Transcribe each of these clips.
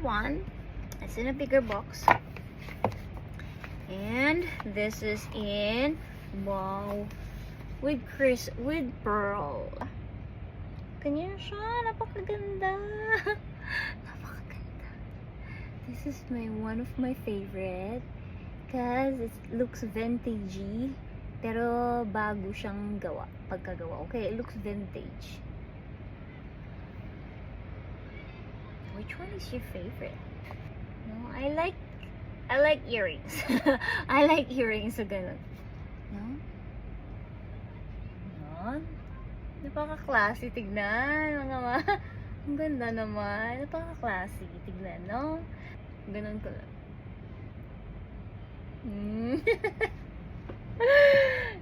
one. It's in a bigger box. And this is in, wow, with pearl. Ganyan siya. Napakaganda. Napakaganda. This is one of my favorite. Because it looks vintagey. Pero bago siyang pagkagawa. Okay, it looks vintage. Which one is your favorite? No, I like earrings. I like earrings sa ganun. No? Yan. Napaka-classy tignan, mga ma. Ang ganda naman. Napaka-classy tignan, no? Ganun ko lang.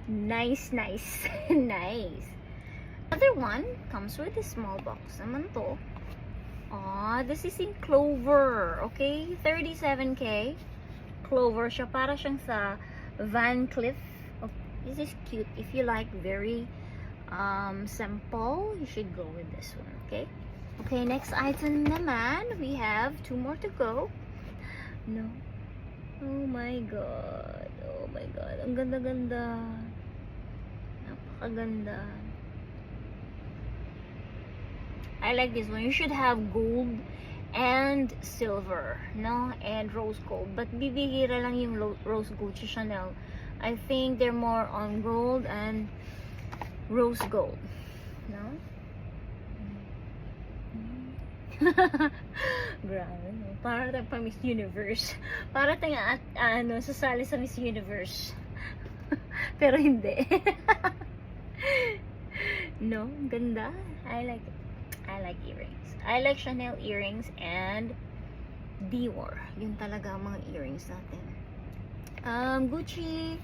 Nice, nice. Nice. Other one comes with a small box naman to. This is in clover. Okay, 37K. Clover siya. Para siyang sa Van Cleef. This is cute. If you like very simple, you should go with this one. Okay. Okay, next item naman. We have 2 more to go. No. Oh my god. Oh my god. Ang ganda-ganda. Napakaganda. I like this one. You should have gold and silver, no? And rose gold. But bibihira lang yung rose gold sa Chanel. I think they're more on gold and rose gold, no? Grabe, no? Para tayong pa Miss Universe. Para tayong sasali sa Miss Universe. Pero hindi. No, ganda. I like it. I like earrings. I like Chanel earrings and Dior. Yun talaga ang mga earrings natin. Gucci,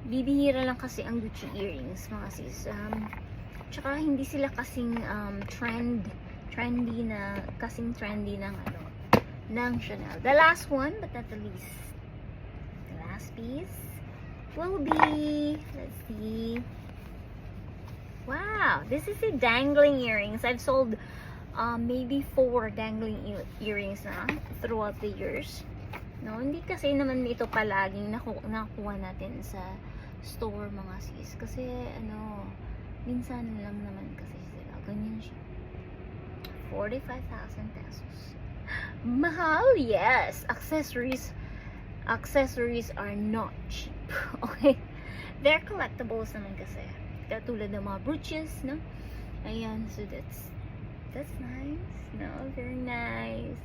bibihira lang kasi ang Gucci earrings, mga sis. Tsaka hindi sila kasing trendy ng Chanel. The last one, but not the least, the last piece will be, let's see. Wow, this is a dangling earrings. I've sold maybe 4 dangling earrings na throughout the years. No, hindi kasi naman ito palaging nakuha natin sa store, mga sis. Kasi minsan lang naman kasi sila. Ganyan siya. 45,000 pesos. Mahal, yes. Accessories are not cheap. Okay? They're collectibles naman kasi. Katulad ng mga brooches, no? Ayan, so that's nice, no? Very nice.